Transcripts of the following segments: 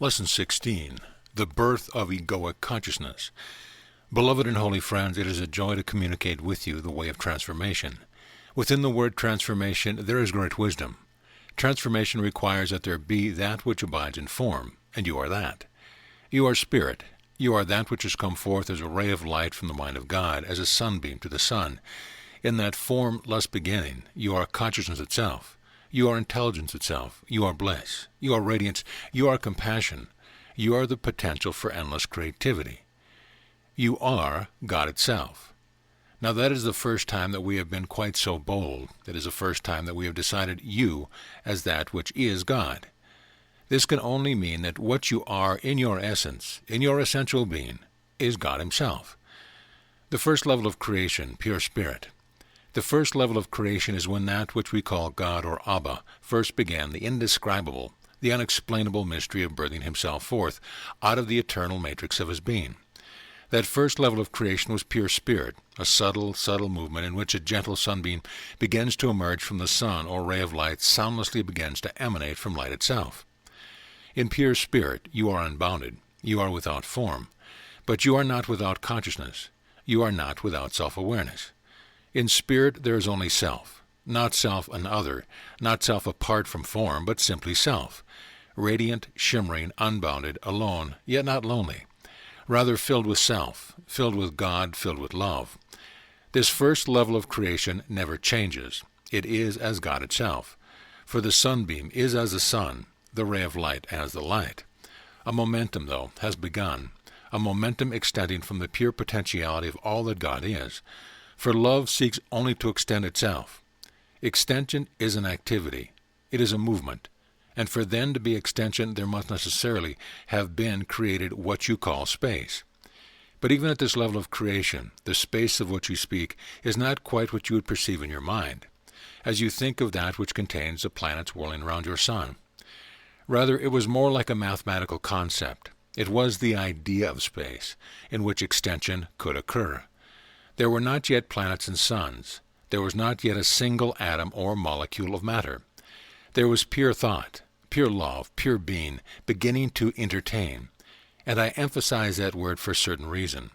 Lesson 16. The Birth of Egoic Consciousness. Beloved and holy friends, it is a joy to communicate with you the way of transformation. Within the word transformation, there is great wisdom. Transformation requires that there be that which abides in form, and you are that. You are spirit. You are that which has come forth as a ray of light from the mind of God, as a sunbeam to the sun. In that formless beginning, you are consciousness itself. You are intelligence itself. You are bliss. You are radiance. You are compassion. You are the potential for endless creativity. You are God itself. Now that is the first time that we have been quite so bold. It is the first time that we have decided you as that which is God. This can only mean that what you are in your essence, in your essential being, is God himself. The first level of creation, pure spirit. The first level of creation is when that which we call God or Abba first began the indescribable, the unexplainable mystery of birthing himself forth out of the eternal matrix of his being. That first level of creation was pure spirit, a subtle, subtle movement in which a gentle sunbeam begins to emerge from the sun or ray of light soundlessly begins to emanate from light itself. In pure spirit, you are unbounded. You are without form. But you are not without consciousness. You are not without self-awareness. In spirit, there is only self. Not self and other, not self apart from form, but simply self. Radiant, shimmering, unbounded, alone, yet not lonely. Rather filled with self, filled with God, filled with love. This first level of creation never changes. It is as God itself. For the sunbeam is as the sun, the ray of light as the light. A momentum, though, has begun, a momentum extending from the pure potentiality of all that God is. For love seeks only to extend itself. Extension is an activity. It is a movement. And for then to be extension, there must necessarily have been created what you call space. But even at this level of creation, the space of which you speak is not quite what you would perceive in your mind, as you think of that which contains the planets whirling around your sun. Rather, it was more like a mathematical concept. It was the idea of space, in which extension could occur. There were not yet planets and suns. There was not yet a single atom or molecule of matter. There was pure thought, pure love, pure being, beginning to entertain. And I emphasize that word for a certain reason.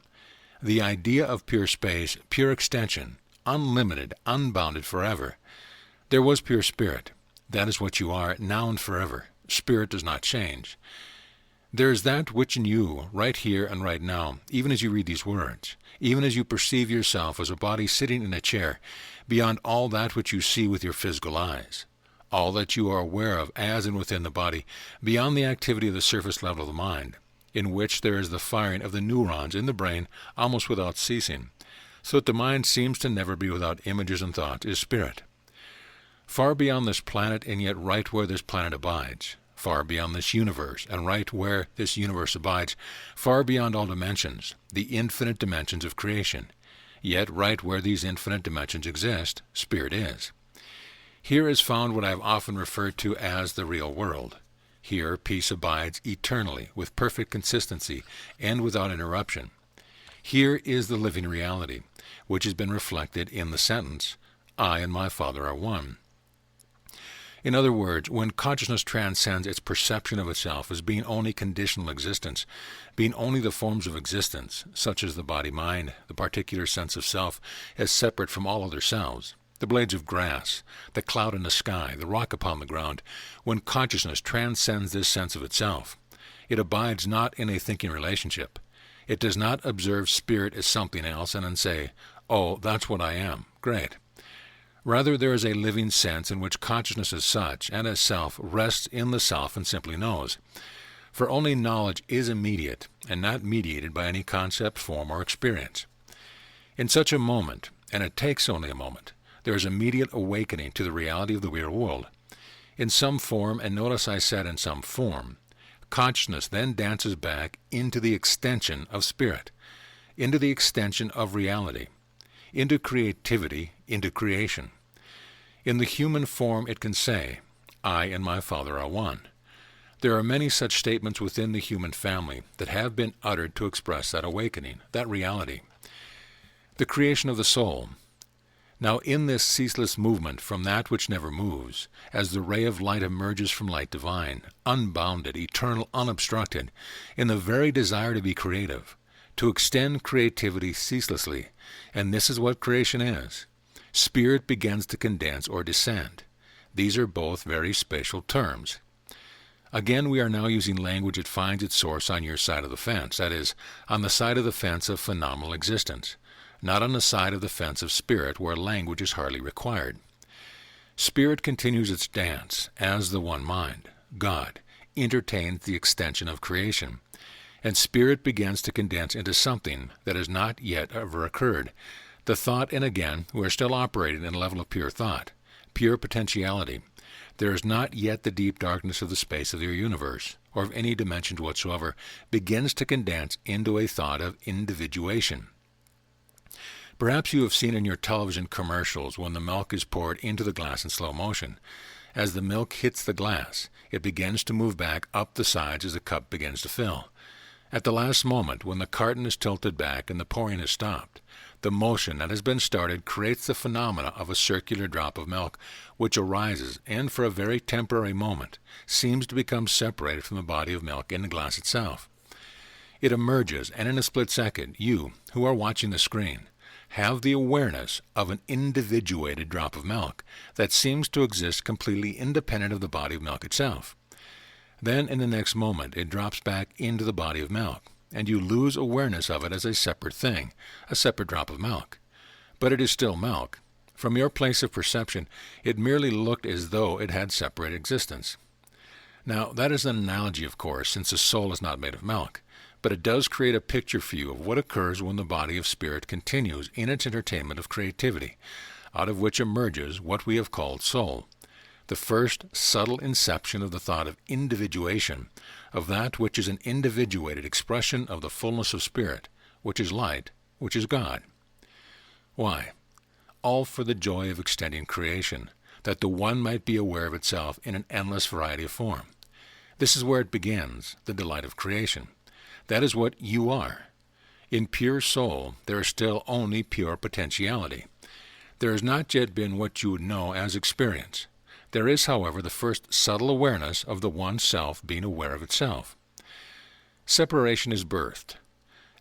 The idea of pure space, pure extension, unlimited, unbounded forever. There was pure spirit. That is what you are, now and forever. Spirit does not change. There is that which in you, right here and right now, even as you read these words, even as you perceive yourself as a body sitting in a chair, beyond all that which you see with your physical eyes, all that you are aware of as and within the body, beyond the activity of the surface level of the mind, in which there is the firing of the neurons in the brain almost without ceasing, so that the mind seems to never be without images and thoughts, is spirit. Far beyond this planet, and yet right where this planet abides, far beyond this universe, and right where this universe abides, far beyond all dimensions, the infinite dimensions of creation, yet right where these infinite dimensions exist, spirit is. Here is found what I have often referred to as the real world. Here peace abides eternally, with perfect consistency, and without interruption. Here is the living reality, which has been reflected in the sentence, I and my Father are one. In other words, when consciousness transcends its perception of itself as being only conditional existence, being only the forms of existence, such as the body-mind, the particular sense of self, as separate from all other selves, the blades of grass, the cloud in the sky, the rock upon the ground, when consciousness transcends this sense of itself, it abides not in a thinking relationship. It does not observe spirit as something else and then say, oh, that's what I am. Great. Rather, there is a living sense in which consciousness as such and as self rests in the self and simply knows. For only knowledge is immediate and not mediated by any concept, form, or experience. In such a moment, and it takes only a moment, there is immediate awakening to the reality of the real world. In some form, and notice I said in some form, consciousness then dances back into the extension of spirit, into the extension of reality, into creativity, into creation. In the human form it can say, I and my Father are one. There are many such statements within the human family that have been uttered to express that awakening, that reality. The creation of the soul. Now in this ceaseless movement from that which never moves, as the ray of light emerges from light divine, unbounded, eternal, unobstructed, in the very desire to be creative, to extend creativity ceaselessly, and this is what creation is, spirit begins to condense or descend. These are both very spatial terms. Again, we are now using language that finds its source on your side of the fence, that is, on the side of the fence of phenomenal existence, not on the side of the fence of spirit where language is hardly required. Spirit continues its dance as the one mind, God, entertains the extension of creation, and spirit begins to condense into something that has not yet ever occurred. The thought, and again, we are still operating in a level of pure thought, pure potentiality. There is not yet the deep darkness of the space of your universe, or of any dimensions whatsoever, begins to condense into a thought of individuation. Perhaps you have seen in your television commercials when the milk is poured into the glass in slow motion. As the milk hits the glass, it begins to move back up the sides as the cup begins to fill. At the last moment, when the carton is tilted back and the pouring is stopped, the motion that has been started creates the phenomena of a circular drop of milk, which arises and for a very temporary moment seems to become separated from the body of milk in the glass itself. It emerges, and in a split second, you, who are watching the screen, have the awareness of an individuated drop of milk that seems to exist completely independent of the body of milk itself. Then, in the next moment, it drops back into the body of milk, and you lose awareness of it as a separate thing, a separate drop of milk. But it is still milk. From your place of perception, it merely looked as though it had separate existence. Now, that is an analogy, of course, since the soul is not made of milk, but it does create a picture for you of what occurs when the body of spirit continues in its entertainment of creativity, out of which emerges what we have called soul, the first subtle inception of the thought of individuation, of that which is an individuated expression of the fullness of spirit, which is light, which is God. Why? All for the joy of extending creation, that the one might be aware of itself in an endless variety of form. This is where it begins, the delight of creation. That is what you are. In pure soul, there is still only pure potentiality. There has not yet been what you would know as experience. There is, however, the first subtle awareness of the one self being aware of itself. Separation is birthed.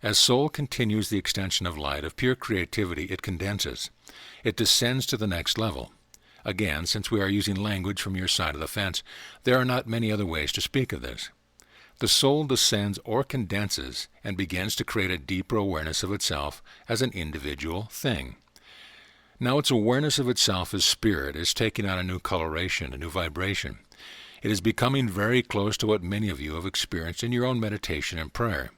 As soul continues the extension of light, of pure creativity, it condenses. It descends to the next level. Again, since we are using language from your side of the fence, there are not many other ways to speak of this. The soul descends or condenses and begins to create a deeper awareness of itself as an individual thing. Now its awareness of itself as spirit is taking on a new coloration, a new vibration. It is becoming very close to what many of you have experienced in your own meditation and prayer,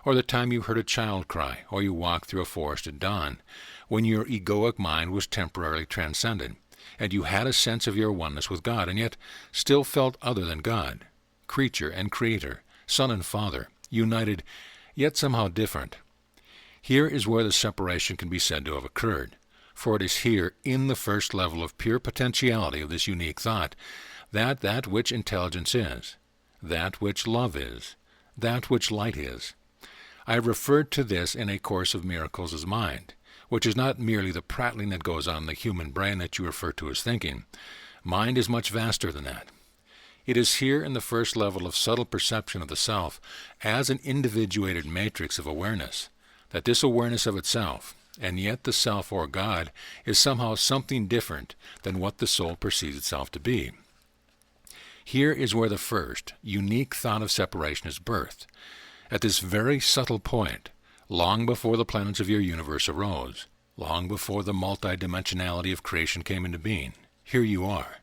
or the time you heard a child cry, or you walked through a forest at dawn, when your egoic mind was temporarily transcended, and you had a sense of your oneness with God, and yet still felt other than God, creature and creator, son and father, united, yet somehow different. Here is where the separation can be said to have occurred, for it is here, in the first level of pure potentiality of this unique thought, that which intelligence is, that which love is, that which light is. I have referred to this in A Course of Miracles as mind, which is not merely the prattling that goes on in the human brain that you refer to as thinking. Mind is much vaster than that. It is here in the first level of subtle perception of the self as an individuated matrix of awareness, that this awareness of itself, and yet the self or God, is somehow something different than what the soul perceives itself to be. Here is where the first, unique thought of separation is birthed. At this very subtle point, long before the planets of your universe arose, long before the multidimensionality of creation came into being, here you are.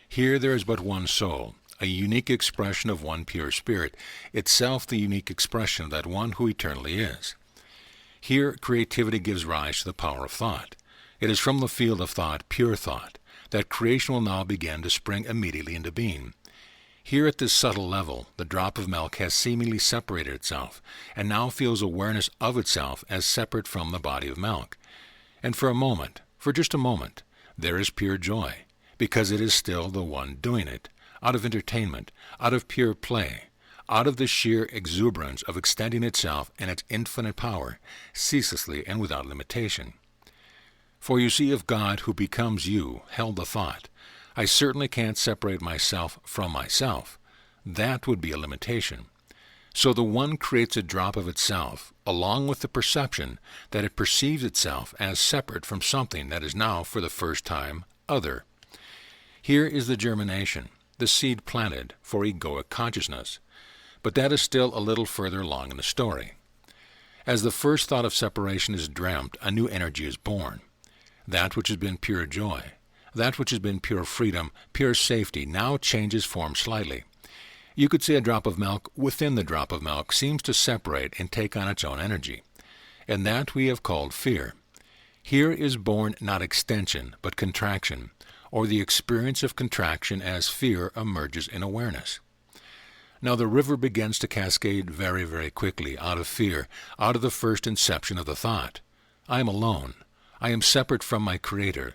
Here there is but one soul, a unique expression of one pure spirit, itself the unique expression of that one who eternally is. Here creativity gives rise to the power of thought. It is from the field of thought, pure thought, that creation will now begin to spring immediately into being. Here at this subtle level, the drop of milk has seemingly separated itself, and now feels awareness of itself as separate from the body of milk. And for a moment, for just a moment, there is pure joy, because it is still the one doing it, out of entertainment, out of pure play, out of the sheer exuberance of extending itself and its infinite power, ceaselessly and without limitation. For you see, if God, who becomes you, held the thought, I certainly can't separate myself from myself, that would be a limitation. So the one creates a drop of itself, along with the perception that it perceives itself as separate from something that is now, for the first time, other. Here is the germination, the seed planted for egoic consciousness. But that is still a little further along in the story. As the first thought of separation is dreamt, a new energy is born. That which has been pure joy, that which has been pure freedom, pure safety, now changes form slightly. You could say a drop of milk within the drop of milk seems to separate and take on its own energy, and that we have called fear. Here is born not extension, but contraction, or the experience of contraction as fear emerges in awareness. Now the river begins to cascade very, very quickly out of fear, out of the first inception of the thought. I am alone. I am separate from my Creator.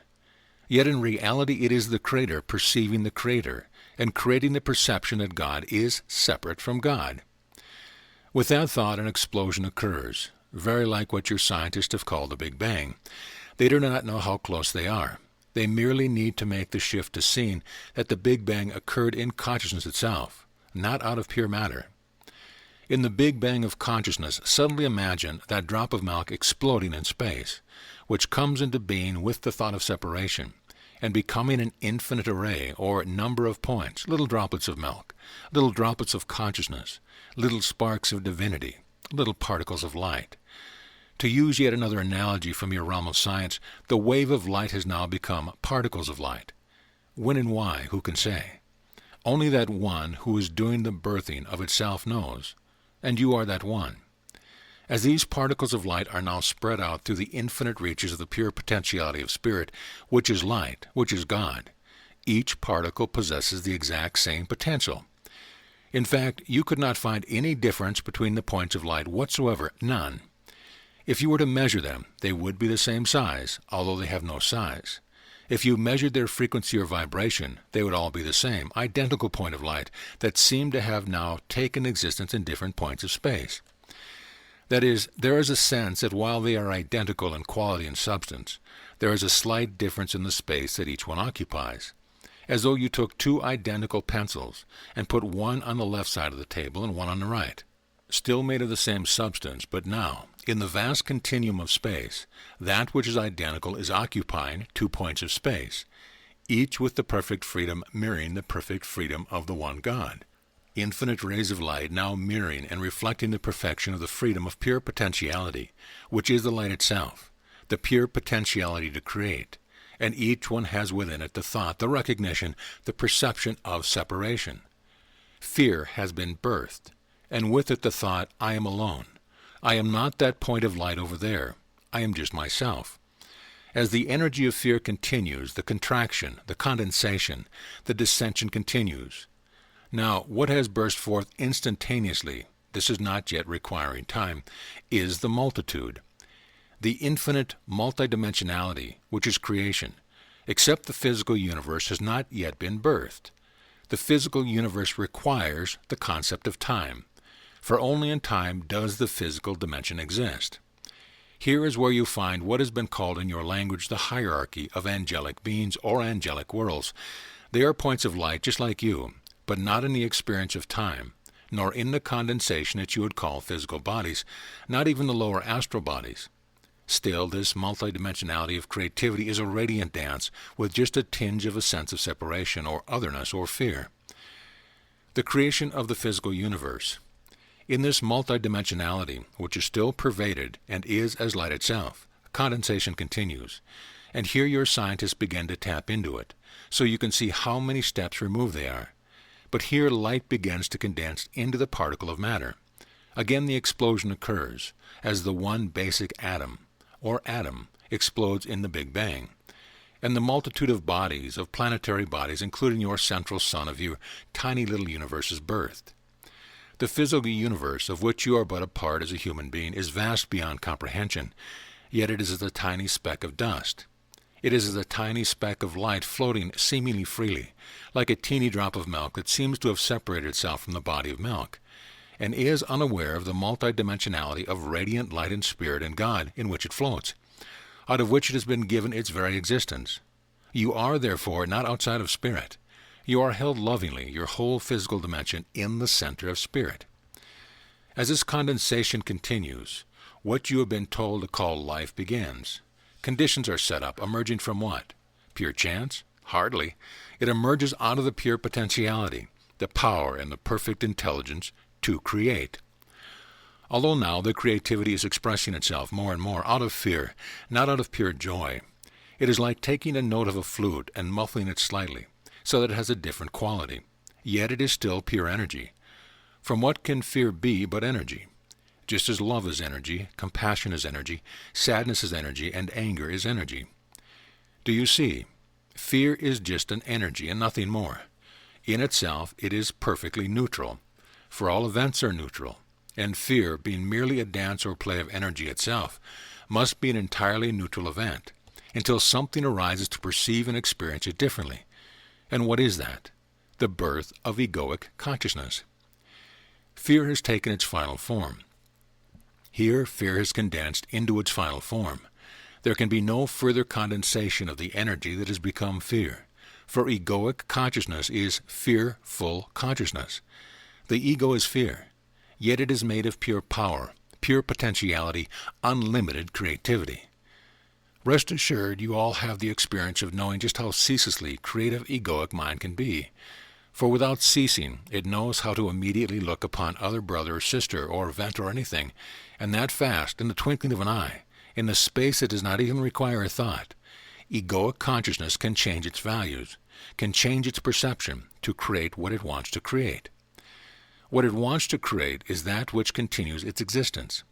Yet in reality it is the Creator perceiving the Creator, and creating the perception that God is separate from God. With that thought, an explosion occurs, very like what your scientists have called the Big Bang. They do not know how close they are. They merely need to make the shift to seeing that the Big Bang occurred in consciousness itself, not out of pure matter. In the Big Bang of consciousness, suddenly imagine that drop of milk exploding in space, which comes into being with the thought of separation, and becoming an infinite array or number of points, little droplets of milk, little droplets of consciousness, little sparks of divinity, little particles of light. To use yet another analogy from your realm of science, the wave of light has now become particles of light. When and why, who can say? Only that one who is doing the birthing of itself knows, and you are that one. As these particles of light are now spread out through the infinite reaches of the pure potentiality of spirit, which is light, which is God, each particle possesses the exact same potential. In fact, you could not find any difference between the points of light whatsoever, none. If you were to measure them, they would be the same size, although they have no size. If you measured their frequency or vibration, they would all be the same, identical point of light that seem to have now taken existence in different points of space. That is, there is a sense that while they are identical in quality and substance, there is a slight difference in the space that each one occupies, as though you took two identical pencils and put one on the left side of the table and one on the right, still made of the same substance, but now, in the vast continuum of space, that which is identical is occupying 2 points of space, each with the perfect freedom mirroring the perfect freedom of the one God. Infinite rays of light now mirroring and reflecting the perfection of the freedom of pure potentiality, which is the light itself, the pure potentiality to create, and each one has within it the thought, the recognition, the perception of separation. Fear has been birthed, and with it the thought, I am alone. I am not that point of light over there. I am just myself. As the energy of fear continues, the contraction, the condensation, the dissension continues. Now, what has burst forth instantaneously, this is not yet requiring time, is the multitude. The infinite multidimensionality, which is creation, except the physical universe has not yet been birthed. The physical universe requires the concept of time, for only in time does the physical dimension exist. Here is where you find what has been called in your language the hierarchy of angelic beings or angelic worlds. They are points of light just like you, but not in the experience of time, nor in the condensation that you would call physical bodies, not even the lower astral bodies. Still, this multidimensionality of creativity is a radiant dance with just a tinge of a sense of separation or otherness or fear. The creation of the physical universe. In this multidimensionality, which is still pervaded and is as light itself, condensation continues, and here your scientists begin to tap into it, so you can see how many steps removed they are. But here light begins to condense into the particle of matter. Again the explosion occurs, as the one basic atom, or atom, explodes in the Big Bang, and the multitude of bodies, of planetary bodies, including your central sun of your tiny little universe, is birthed. The physical universe, of which you are but a part as a human being, is vast beyond comprehension, yet it is as a tiny speck of dust. It is as a tiny speck of light floating seemingly freely, like a teeny drop of milk that seems to have separated itself from the body of milk, and is unaware of the multidimensionality of radiant light and spirit and God in which it floats. out of which it has been given its very existence. You are, therefore, not outside of spirit. You are held lovingly, your whole physical dimension, in the center of spirit. As this condensation continues, what you have been told to call life begins. Conditions are set up, emerging from what? Pure chance? Hardly. It emerges out of the pure potentiality, the power and the perfect intelligence to create. Although now the creativity is expressing itself more and more out of fear, not out of pure joy. It is like taking a note of a flute and muffling it slightly, so that it has a different quality. Yet it is still pure energy. From what can fear be but energy? Just as love is energy, compassion is energy, sadness is energy, and anger is energy. Do you see? Fear is just an energy and nothing more. In itself, it is perfectly neutral, for all events are neutral, and fear, being merely a dance or play of energy itself, must be an entirely neutral event, until something arises to perceive and experience it differently. And what is that? The birth of egoic consciousness. Fear has taken its final form. Here, fear has condensed into its final form. There can be no further condensation of the energy that has become fear, for egoic consciousness is fearful consciousness. The ego is fear, yet it is made of pure power, pure potentiality, unlimited creativity. Rest assured, you all have the experience of knowing just how ceaselessly creative egoic mind can be. For without ceasing, it knows how to immediately look upon other brother or sister or event or anything, and that fast, in the twinkling of an eye, in the space that does not even require a thought. Egoic consciousness can change its values, can change its perception to create what it wants to create. What it wants to create is that which continues its existence.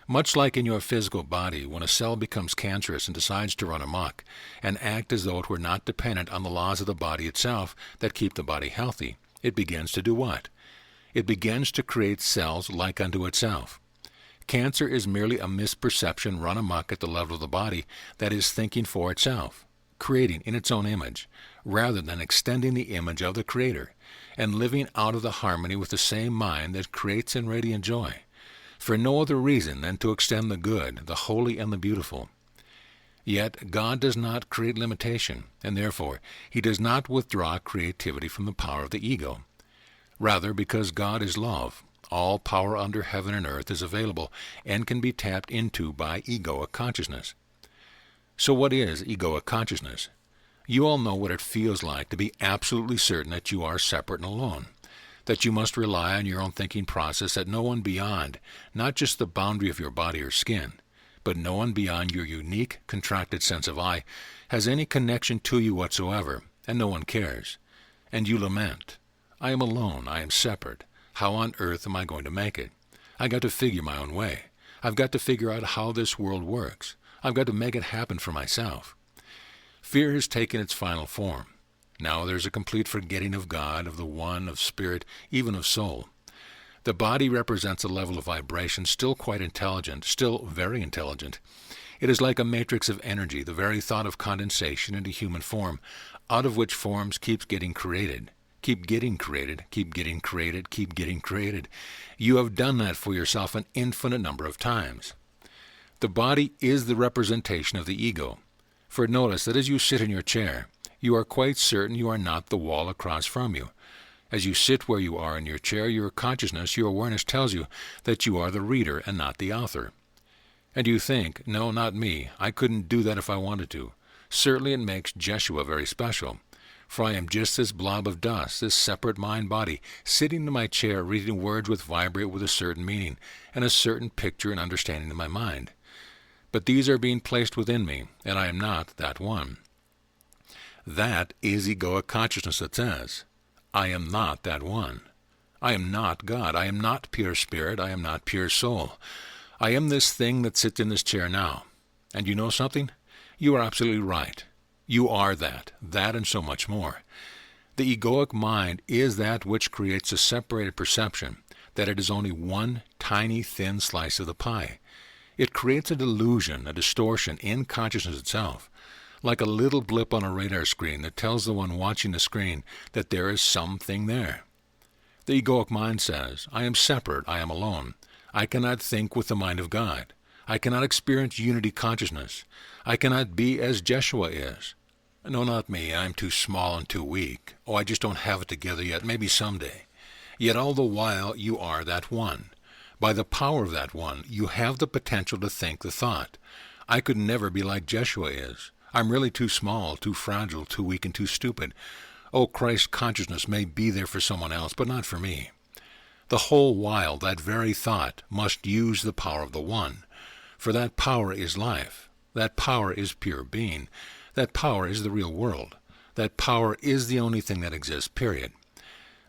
Much like in your physical body, when a cell becomes cancerous and decides to run amok and act as though it were not dependent on the laws of the body itself that keep the body healthy, it begins to do what? It begins to create cells like unto itself. Cancer is merely a misperception run amok at the level of the body that is thinking for itself, creating in its own image, rather than extending the image of the Creator, and living out of the harmony with the same mind that creates in radiant joy, for no other reason than to extend the good, the holy, and the beautiful. Yet God does not create limitation, and therefore He does not withdraw creativity from the power of the ego. Rather, because God is love, all power under heaven and earth is available and can be tapped into by egoic consciousness. So what is egoic consciousness? You all know what it feels like to be absolutely certain that you are separate and alone, that you must rely on your own thinking process, that no one beyond, not just the boundary of your body or skin, but no one beyond your unique, contracted sense of I, has any connection to you whatsoever, and no one cares. And you lament, I am alone, I am separate. How on earth am I going to make it? I got to figure my own way. I've got to figure out how this world works. I've got to make it happen for myself. Fear has taken its final form. Now there's a complete forgetting of God, of the One, of Spirit, even of soul. The body represents a level of vibration still quite intelligent, still very intelligent. It is like a matrix of energy, the very thought of condensation into human form, out of which forms keeps getting created. Keep getting created, keep getting created, keep getting created. You have done that for yourself an infinite number of times. The body is the representation of the ego. For notice that as you sit in your chair, you are quite certain you are not the wall across from you. As you sit where you are in your chair, your consciousness, your awareness tells you that you are the reader and not the author. And you think, no, not me, I couldn't do that if I wanted to. Certainly it makes Jeshua very special. For I am just this blob of dust, this separate mind-body, sitting in my chair reading words which vibrate with a certain meaning and a certain picture and understanding in my mind. But these are being placed within me, and I am not that one. That is egoic consciousness that says, I am not that one. I am not God. I am not pure spirit. I am not pure soul. I am this thing that sits in this chair now. And you know something? You are absolutely right. You are that and so much more. The egoic mind is that which creates a separated perception that it is only one tiny thin slice of the pie. It creates a delusion, a distortion in consciousness itself, like a little blip on a radar screen that tells the one watching the screen that there is something there. The egoic mind says, I am separate, I am alone. I cannot think with the mind of God. I cannot experience unity consciousness. I cannot be as Jeshua is. No, not me. I'm too small and too weak. Oh, I just don't have it together yet. Maybe someday. Yet all the while you are that one. By the power of that one, you have the potential to think the thought. I could never be like Jeshua is. I'm really too small, too fragile, too weak, and too stupid. Oh, Christ consciousness may be there for someone else, but not for me. The whole while that very thought must use the power of the one. For that power is life. That power is pure being. That power is the real world. That power is the only thing that exists, period.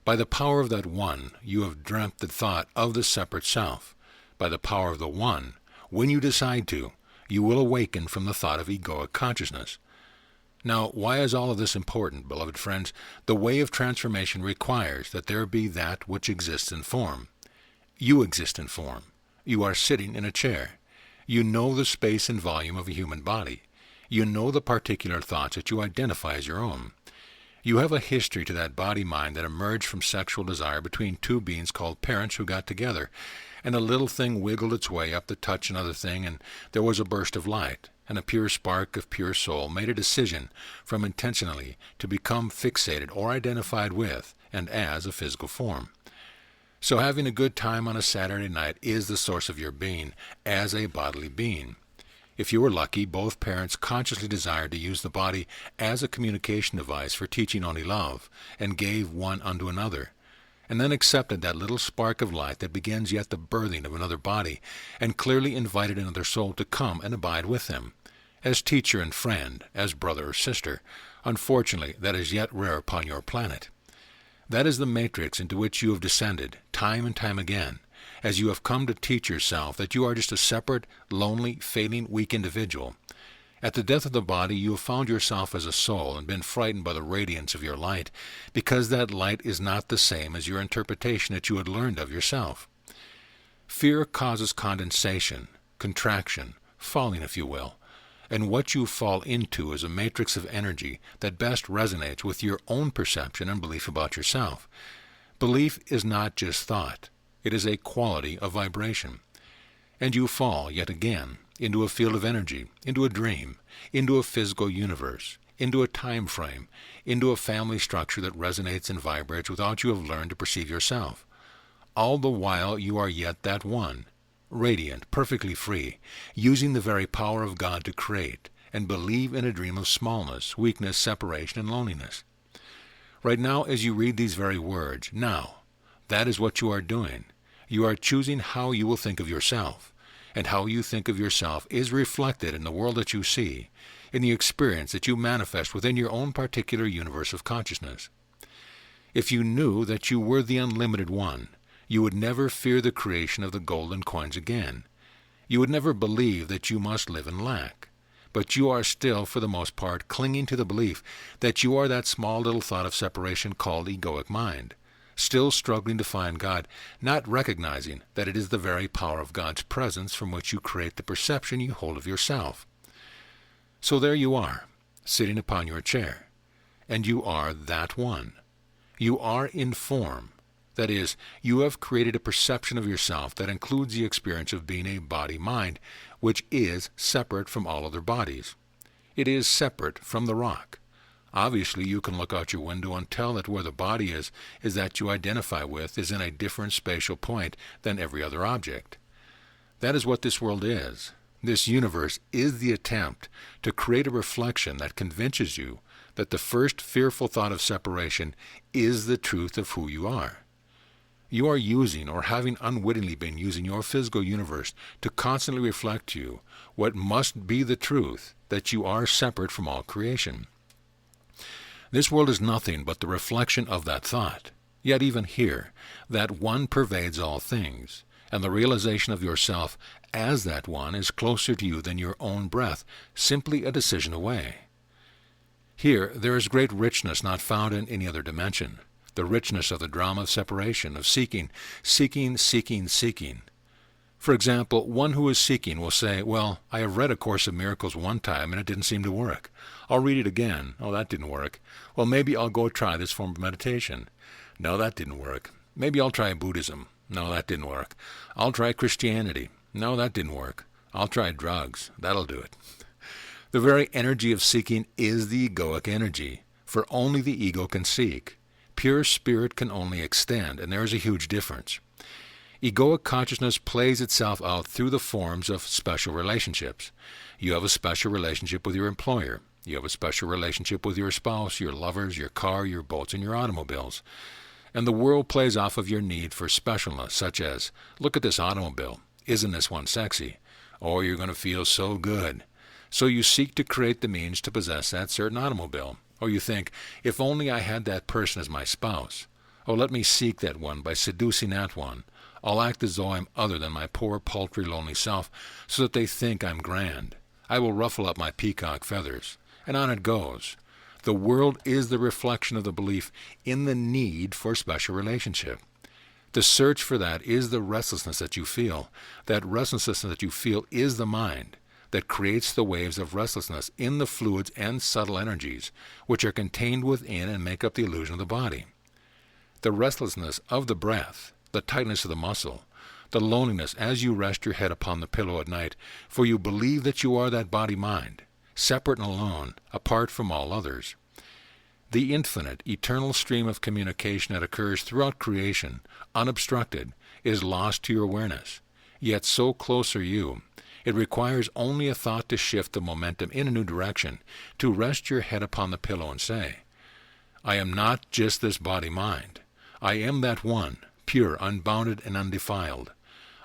By the power of that one, you have dreamt the thought of the separate self. By the power of the one, when you decide to, you will awaken from the thought of egoic consciousness. Now, why is all of this important, beloved friends? The way of transformation requires that there be that which exists in form. You exist in form. You are sitting in a chair. You know the space and volume of a human body. You know the particular thoughts that you identify as your own. You have a history to that body-mind that emerged from sexual desire between two beings called parents who got together, and a little thing wiggled its way up to touch another thing, and there was a burst of light, and a pure spark of pure soul made a decision from intentionally to become fixated or identified with and as a physical form. So having a good time on a Saturday night is the source of your being as a bodily being. If you were lucky, both parents consciously desired to use the body as a communication device for teaching only love, and gave one unto another, and then accepted that little spark of light that begins yet the birthing of another body, and clearly invited another soul to come and abide with them, as teacher and friend, as brother or sister. Unfortunately, that is yet rare upon your planet. That is the matrix into which you have descended, time and time again, as you have come to teach yourself that you are just a separate, lonely, failing, weak individual. At the death of the body, you have found yourself as a soul and been frightened by the radiance of your light, because that light is not the same as your interpretation that you had learned of yourself. Fear causes condensation, contraction, falling, if you will, and what you fall into is a matrix of energy that best resonates with your own perception and belief about yourself. Belief is not just thought. It is a quality of vibration. And you fall, yet again, into a field of energy, into a dream, into a physical universe, into a time frame, into a family structure that resonates and vibrates without you have learned to perceive yourself. All the while you are yet that one, radiant, perfectly free, using the very power of God to create, and believe in a dream of smallness, weakness, separation, and loneliness. Right now, as you read these very words, now, that is what you are doing. You are choosing how you will think of yourself, and how you think of yourself is reflected in the world that you see, in the experience that you manifest within your own particular universe of consciousness. If you knew that you were the unlimited one, you would never fear the creation of the golden coins again. You would never believe that you must live in lack. But you are still, for the most part, clinging to the belief that you are that small little thought of separation called egoic mind, still struggling to find God, not recognizing that it is the very power of God's presence from which you create the perception you hold of yourself. So there you are, sitting upon your chair, and you are that one. You are in form. That is, you have created a perception of yourself that includes the experience of being a body-mind, which is separate from all other bodies. It is separate from the rock. Obviously, you can look out your window and tell that where the body is that you identify with is in a different spatial point than every other object. That is what this world is. This universe is the attempt to create a reflection that convinces you that the first fearful thought of separation is the truth of who you are. You are using, or having unwittingly been using, your physical universe to constantly reflect to you what must be the truth, that you are separate from all creation. This world is nothing but the reflection of that thought. Yet even here, that one pervades all things, and the realization of yourself as that one is closer to you than your own breath, simply a decision away. Here, there is great richness not found in any other dimension, the richness of the drama of separation, of seeking, seeking, seeking, seeking. For example, one who is seeking will say, well, I have read A Course of Miracles one time and it didn't seem to work. I'll read it again. Oh, that didn't work. Well, maybe I'll go try this form of meditation. No, that didn't work. Maybe I'll try Buddhism. No, that didn't work. I'll try Christianity. No, that didn't work. I'll try drugs. That'll do it. The very energy of seeking is the egoic energy, for only the ego can seek. Pure spirit can only extend, and there is a huge difference. Egoic consciousness plays itself out through the forms of special relationships. You have a special relationship with your employer. You have a special relationship with your spouse, your lovers, your car, your boats, and your automobiles. And the world plays off of your need for specialness, such as, look at this automobile. Isn't this one sexy? Oh, you're going to feel so good. So you seek to create the means to possess that certain automobile. Or you think, if only I had that person as my spouse. Oh, let me seek that one by seducing that one. I'll act as though I'm other than my poor, paltry, lonely self, so that they think I'm grand. I will ruffle up my peacock feathers. And on it goes. The world is the reflection of the belief in the need for special relationship. The search for that is the restlessness that you feel. That restlessness that you feel is the mind that creates the waves of restlessness in the fluids and subtle energies, which are contained within and make up the illusion of the body. The restlessness of the breath, the tightness of the muscle, the loneliness as you rest your head upon the pillow at night, for you believe that you are that body-mind, separate and alone, apart from all others. The infinite, eternal stream of communication that occurs throughout creation, unobstructed, is lost to your awareness. Yet so close are you, it requires only a thought to shift the momentum in a new direction, to rest your head upon the pillow and say, I am not just this body-mind. I am that one, pure, unbounded, and undefiled.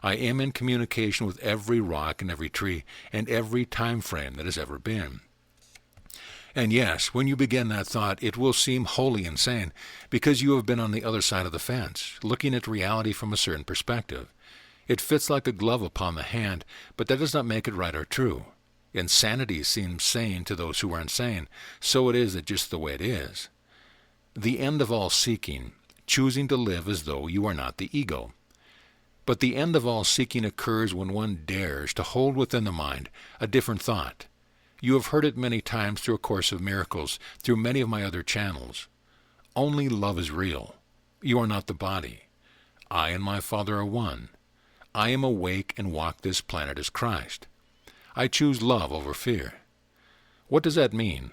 I am in communication with every rock and every tree and every time frame that has ever been. And yes, when you begin that thought, it will seem wholly insane, because you have been on the other side of the fence, looking at reality from a certain perspective. It fits like a glove upon the hand, but that does not make it right or true. Insanity seems sane to those who are insane, so it is just the way it is. The end of all seeking, choosing to live as though you are not the ego. But the end of all seeking occurs when one dares to hold within the mind a different thought. You have heard it many times through A Course of Miracles, through many of my other channels. Only love is real. You are not the body. I and my Father are one. I am awake and walk this planet as Christ. I choose love over fear. What does that mean?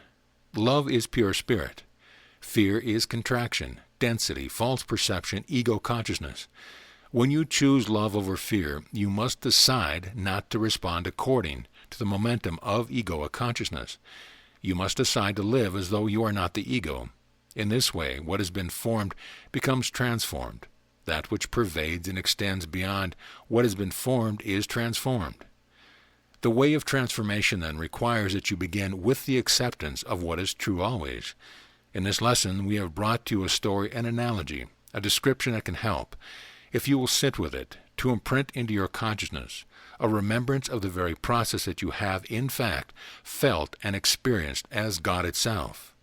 Love is pure spirit. Fear is contraction, density, false perception, ego consciousness. When you choose love over fear, you must decide not to respond according to the momentum of egoic consciousness. You must decide to live as though you are not the ego. In this way, what has been formed becomes transformed. That which pervades and extends beyond what has been formed is transformed. The way of transformation, then, requires that you begin with the acceptance of what is true always. In this lesson, we have brought to you a story, an analogy, a description that can help, if you will sit with it, to imprint into your consciousness a remembrance of the very process that you have, in fact, felt and experienced as God itself,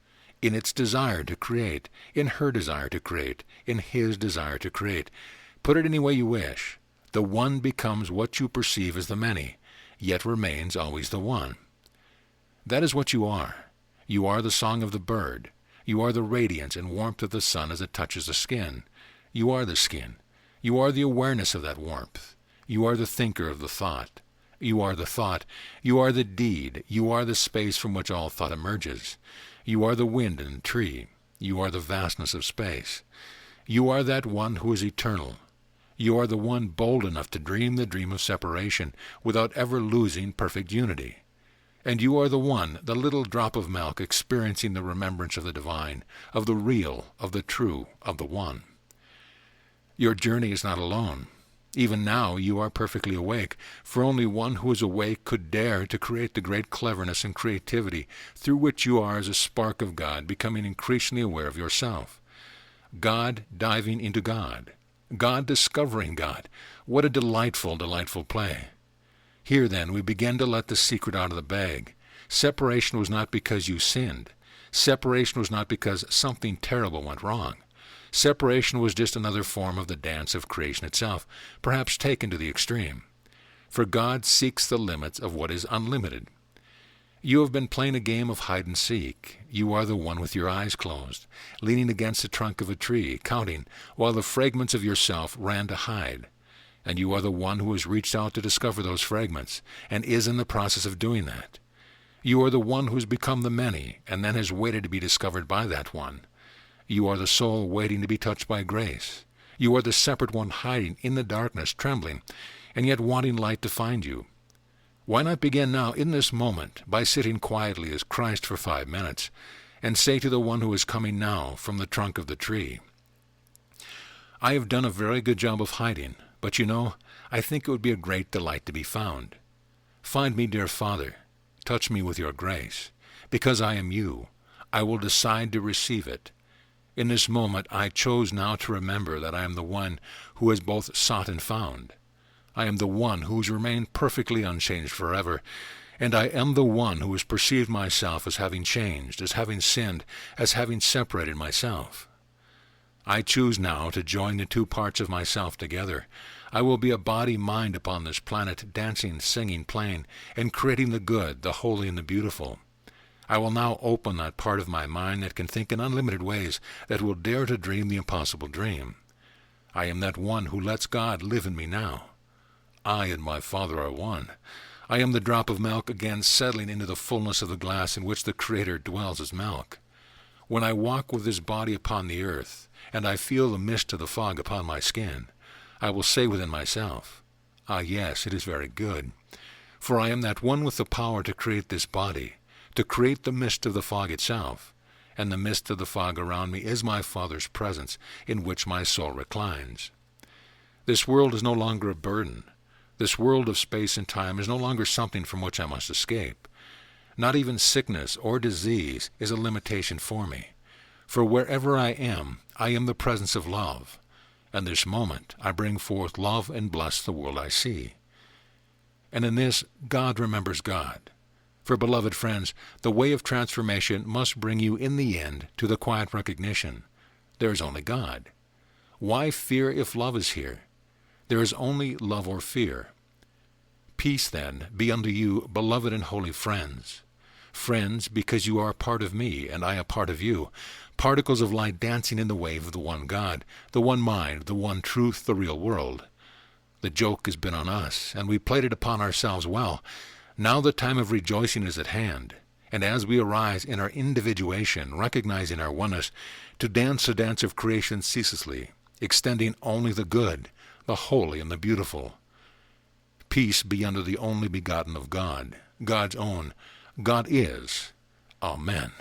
in its desire to create, in her desire to create, in his desire to create. Put it any way you wish. The one becomes what you perceive as the many, yet remains always the one. That is what you are. You are the song of the bird. You are the radiance and warmth of the sun as it touches the skin. You are the skin. You are the awareness of that warmth. You are the thinker of the thought. You are the thought. You are the deed. You are the space from which all thought emerges. You are the wind and tree. You are the vastness of space. You are that one who is eternal. You are the one bold enough to dream the dream of separation without ever losing perfect unity. And you are the one, the little drop of milk, experiencing the remembrance of the divine, of the real, of the true, of the one. Your journey is not alone. Even now you are perfectly awake, for only one who is awake could dare to create the great cleverness and creativity through which you are as a spark of God, becoming increasingly aware of yourself. God diving into God. God discovering God. What a delightful, delightful play. Here, then, we begin to let the secret out of the bag. Separation was not because you sinned. Separation was not because something terrible went wrong. Separation was just another form of the dance of creation itself, perhaps taken to the extreme. For God seeks the limits of what is unlimited. You have been playing a game of hide-and-seek. You are the one with your eyes closed, leaning against the trunk of a tree, counting, while the fragments of yourself ran to hide. And you are the one who has reached out to discover those fragments, and is in the process of doing that. You are the one who has become the many, and then has waited to be discovered by that one. You are the soul waiting to be touched by grace. You are the separate one hiding in the darkness, trembling, and yet wanting light to find you. Why not begin now, in this moment, by sitting quietly as Christ for 5 minutes, and say to the one who is coming now from the trunk of the tree, I have done a very good job of hiding, but you know, I think it would be a great delight to be found. Find me, dear Father. Touch me with your grace. Because I am you, I will decide to receive it. In this moment I chose now to remember that I am the one who has both sought and found. I am the one who has remained perfectly unchanged forever, and I am the one who has perceived myself as having changed, as having sinned, as having separated myself. I choose now to join the two parts of myself together. I will be a body-mind upon this planet, dancing, singing, playing, and creating the good, the holy, and the beautiful. I will now open that part of my mind that can think in unlimited ways, that will dare to dream the impossible dream. I am that one who lets God live in me now. I and my Father are one. I am the drop of milk again settling into the fullness of the glass in which the Creator dwells as milk. When I walk with this body upon the earth, and I feel the mist of the fog upon my skin, I will say within myself, Ah, yes, it is very good. For I am that one with the power to create this body, to create the mist of the fog itself, and the mist of the fog around me is my Father's presence, in which my soul reclines. This world is no longer a burden. This world of space and time is no longer something from which I must escape. Not even sickness or disease is a limitation for me. For wherever I am the presence of love, and this moment I bring forth love and bless the world I see. And in this, God remembers God. For, beloved friends, the way of transformation must bring you in the end to the quiet recognition, there is only God. Why fear if love is here? There is only love or fear. Peace, then, be unto you, beloved and holy friends. Friends, because you are a part of me, and I a part of you, particles of light dancing in the wave of the one God, the one mind, the one truth, the real world. The joke has been on us, and we played it upon ourselves well. Now the time of rejoicing is at hand, and as we arise in our individuation, recognizing our oneness, to dance the dance of creation ceaselessly, extending only the good, the holy, and the beautiful. Peace be unto the only begotten of God, God's own. God is. Amen.